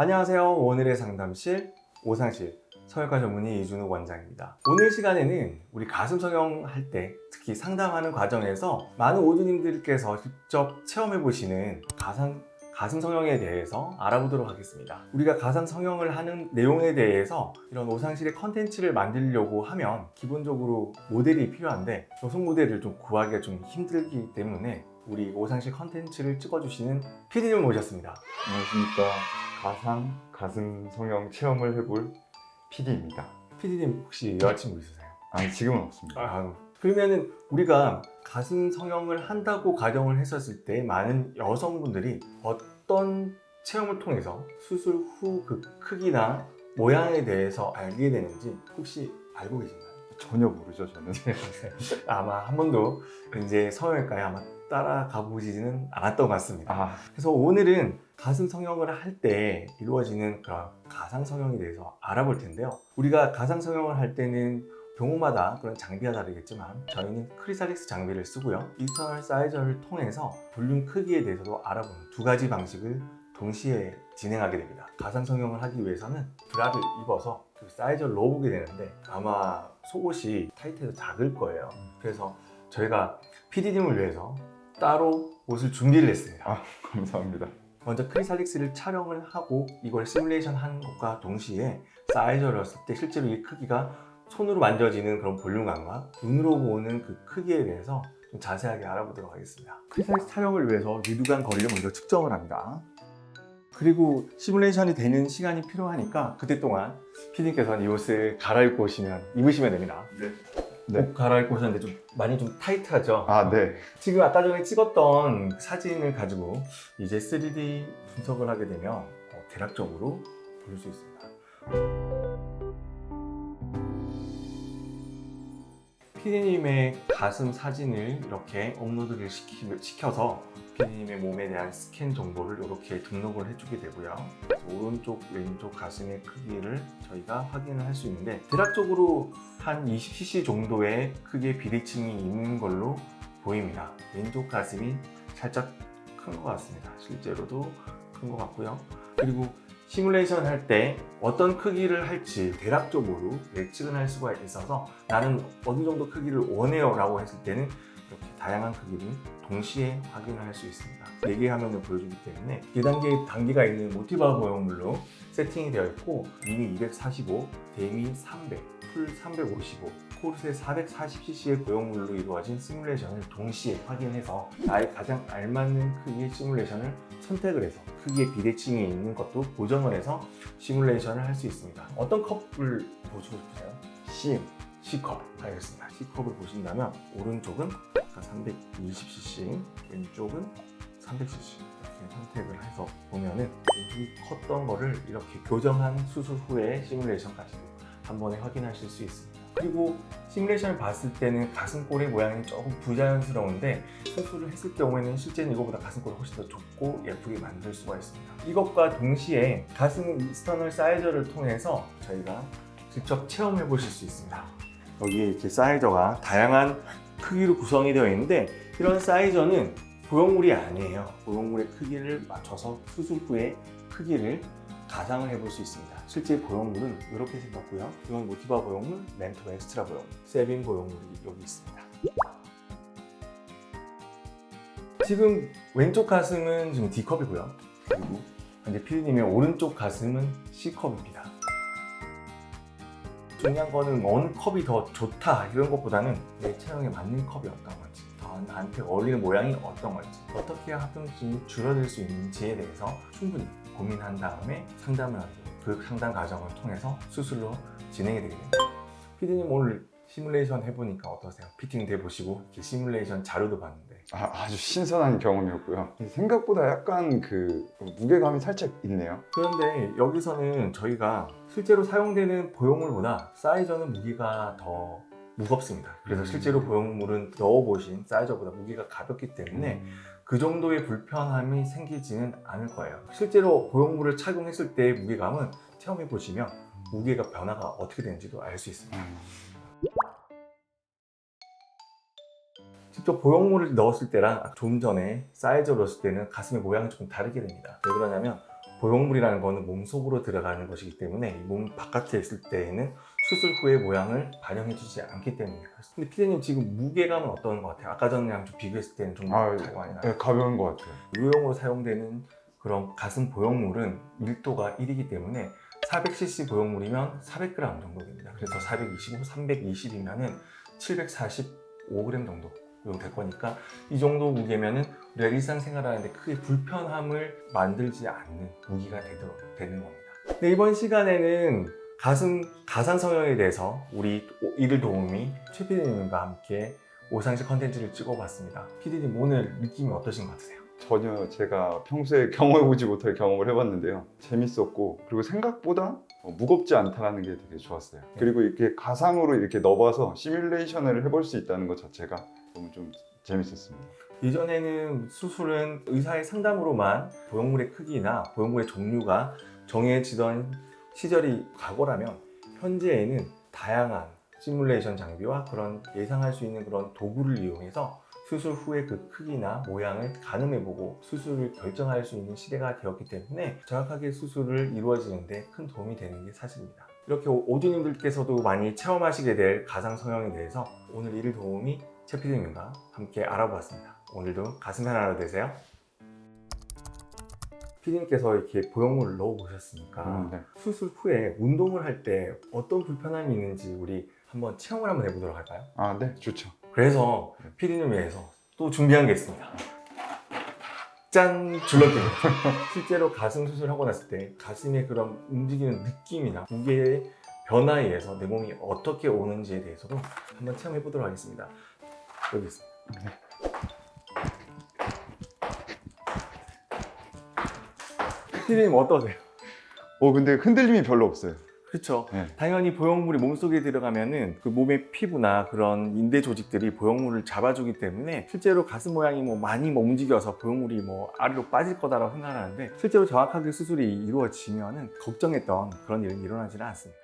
안녕하세요. 오늘의 상담실 오상실 성형외과 전문의 이준욱 원장입니다. 오늘 시간에는 우리 가슴 성형할 때 특히 상담하는 과정에서 많은 오주님들께서 직접 체험해 보시는 가슴 성형에 대해서 알아보도록 하겠습니다. 우리가 가슴 성형을 하는 내용에 대해서 이런 오상실의 컨텐츠를 만들려고 하면 기본적으로 모델이 필요한데 여성 모델을 좀 구하기가 좀 힘들기 때문에 우리 오상실 컨텐츠를 찍어주시는 PD님을 모셨습니다. 안녕하십니까. 가슴 성형 체험을 해볼 PD입니다. PD님 혹시 여자친구 있으세요? 아니, 지금은 없습니다. 그러면은 우리가 가슴 성형을 한다고 가정을 했었을 때 많은 여성분들이 어떤 체험을 통해서 수술 후 그 크기나 모양에 대해서 알게 되는지 혹시 알고 계신가요? 전혀 모르죠, 저는. 아마 한 번도 이제 성형외과에 아마 따라가 보지는 않았던 것 같습니다. 그래서 오늘은 가슴 성형을 할 때 이루어지는 그런 가상 성형에 대해서 알아볼 텐데요. 우리가 가상 성형을 할 때는 병원마다 그런 장비가 다르겠지만 저희는 크리살릭스 장비를 쓰고요. 익스터널 사이저를 통해서 볼륨 크기에 대해서도 알아보는 두 가지 방식을 동시에 진행하게 됩니다. 가상 성형을 하기 위해서는 브라를 입어서 그 사이저를 넣어보게 되는데 아마 속옷이 타이트해서 작을 거예요. 그래서 저희가 PD님을 위해서 따로 옷을 준비를 했습니다. 감사합니다. 먼저 크리살릭스를 촬영을 하고 이걸 시뮬레이션 하는 것과 동시에 사이저를 넣었을 때 실제로 이 크기가 손으로 만져지는 그런 볼륨감과 눈으로 보는 그 크기에 대해서 좀 자세하게 알아보도록 하겠습니다. 크리살릭스 촬영을 위해서 유두관 거리를 먼저 측정을 합니다. 그리고 시뮬레이션이 되는 시간이 필요하니까 그때 동안 PD님께서는 이 옷을 갈아입고 입으시면 됩니다. 네. 옷 갈아입고 오셨는데 좀 많이 좀 타이트하죠? 네. 지금 아까 전에 찍었던 사진을 가지고 이제 3D 분석을 하게 되면 대략적으로 볼 수 있습니다. PD님의 가슴 사진을 이렇게 업로드를 시켜서 PD님의 몸에 대한 스캔 정보를 이렇게 등록을 해주게 되고요. 그래서 오른쪽, 왼쪽 가슴의 크기를 저희가 확인을 할 수 있는데 대략적으로 한 20cc 정도의 크기의 비대칭이 있는 걸로 보입니다. 왼쪽 가슴이 살짝 큰 것 같습니다. 실제로도 큰 것 같고요. 그리고 시뮬레이션 할 때 어떤 크기를 할지 대략적으로 예측은 할 수가 있어서 나는 어느 정도 크기를 원해요 라고 했을 때는 이렇게 다양한 크기를 동시에 확인을 할 수 있습니다. 4개의 화면을 보여주기 때문에 4단계의 단계가 있는 모티바 보형물로 세팅이 되어 있고 미니 245, 데미 300, 풀 355, 코르세 440cc의 보형물로 이루어진 시뮬레이션을 동시에 확인해서 나의 가장 알맞는 크기의 시뮬레이션을 선택을 해서 크기의 비대칭이 있는 것도 보정을 해서 시뮬레이션을 할 수 있습니다. 어떤 컵을 보시고 싶으세요? C컵 알겠습니다. C컵을 보신다면 오른쪽은 320cc, 왼쪽은 300cc 이렇게 선택을 해서 보면은 왼쪽이 컸던 거를 이렇게 교정한 수술 후에 시뮬레이션까지도 한 번에 확인하실 수 있습니다. 그리고 시뮬레이션을 봤을 때는 가슴골의 모양이 조금 부자연스러운데 수술을 했을 경우에는 실제는 이거보다 가슴골을 훨씬 더 좁고 예쁘게 만들 수가 있습니다. 이것과 동시에 가슴 익스터널 사이저를 통해서 저희가 직접 체험해 보실 수 있습니다. 여기에 이렇게 사이저가 다양한 크기로 구성이 되어 있는데 이런 사이저는 보형물이 아니에요. 보형물의 크기를 맞춰서 수술 후에 크기를 가상을 해볼 수 있습니다. 실제 보형물은 이렇게 생겼고요. 이건 모티바 보형물, 멘토 엑스트라 보형물, 세빈 보형물이 여기 있습니다. 지금 왼쪽 가슴은 지금 D컵이고요. 그리고 이제 PD님의 오른쪽 가슴은 C컵입니다. 중요한 거는 어느 컵이 더 좋다 이런 것보다는 내 체형에 맞는 컵이 어떤 건지, 더 나한테 어울리는 모양이 어떤 건지, 어떻게 합병증이 줄어들 수 있는지에 대해서 충분히 고민한 다음에 상담을 하고 그 상담 과정을 통해서 수술로 진행이 되게 됩니다. PD님 오늘 시뮬레이션 해보니까 어떠세요? 피팅 돼보시고 이렇게 시뮬레이션 자료도 봤는데 아주 신선한 경험이었고요. 생각보다 약간 무게감이 살짝 있네요. 그런데 여기서는 저희가 실제로 사용되는 보형물보다 사이저는 무게가 더 무겁습니다. 그래서 실제로 보형물은 넣어보신 사이저보다 무게가 가볍기 때문에 그 정도의 불편함이 생기지는 않을 거예요. 실제로 보형물을 착용했을 때의 무게감은 체험해 보시면 무게가 변화가 어떻게 되는지도 알 수 있습니다. 직접 보형물을 넣었을 때랑 좀 전에 사이즈를 넣었을 때는 가슴의 모양이 조금 다르게 됩니다. 왜 그러냐면 보형물이라는 거는 몸 속으로 들어가는 것이기 때문에 이 몸 바깥에 있을 때에는 수술 후의 모양을 반영해주지 않기 때문이에요. 근데 피디님 지금 무게감은 어떤 것 같아요? 아까 전이랑 좀 비교했을 때는 좀 차이가 많이 나요? 네, 가벼운 것 같아요. 유용으로 사용되는 그런 가슴 보형물은 밀도가 1이기 때문에 400cc 보형물이면 400g 정도 됩니다. 그래서 425, 320이면은 745g 정도 될 거니까 이 정도 무게면은 우리가 일상생활하는데 크게 불편함을 만들지 않는 무기가 되는 겁니다. 네, 이번 시간에는 가상 성형에 대해서 우리 이를 도우미 최 PD님과 함께 오상식 컨텐츠를 찍어봤습니다. PD님 오늘 느낌이 어떠신 것 같으세요? 전혀 제가 평소에 경험해보지 못할 경험을 해봤는데요. 재밌었고 그리고 생각보다 무겁지 않다는 게 되게 좋았어요. 그리고 이렇게 가상으로 이렇게 넣어봐서 시뮬레이션을 해볼 수 있다는 것 자체가 너무 좀 재밌었습니다. 이전에는 수술은 의사의 상담으로만 보형물의 크기나 보형물의 종류가 정해지던 시절이 과거라면 현재에는 다양한 시뮬레이션 장비와 그런 예상할 수 있는 그런 도구를 이용해서 수술 후에 그 크기나 모양을 가늠해보고 수술을 결정할 수 있는 시대가 되었기 때문에 정확하게 수술을 이루어지는데 큰 도움이 되는 게 사실입니다. 이렇게 오주님들께서도 많이 체험하시게 될 가상 성형에 대해서 오늘 이를 도우미 최 PD님과 함께 알아보았습니다. 오늘도 가슴 편한 하루 되세요. PD님께서 이렇게 보형물을 넣어보셨으니까 네. 수술 후에 운동을 할 때 어떤 불편함이 있는지 우리 한번 체험을 한번 해보도록 할까요? 아, 네, 좋죠. 그래서 PD님 위해서 또 준비한 게 있습니다. 짠! 줄넘기입니다. 실제로 가슴 수술하고 났을 때 가슴의 그런 움직이는 느낌이나 무게의 변화에 의해서 내 몸이 어떻게 오는지에 대해서도 한번 체험해 보도록 하겠습니다. 여기 있습니다. PD님 어떠세요? 근데 흔들림이 별로 없어요. 그렇죠. 네. 당연히 보형물이 몸속에 들어가면은 그 몸의 피부나 그런 인대 조직들이 보형물을 잡아주기 때문에 실제로 가슴 모양이 많이 움직여서 보형물이 아래로 빠질 거다라고 생각하는데 실제로 정확하게 수술이 이루어지면은 걱정했던 그런 일은 일어나지는 않습니다.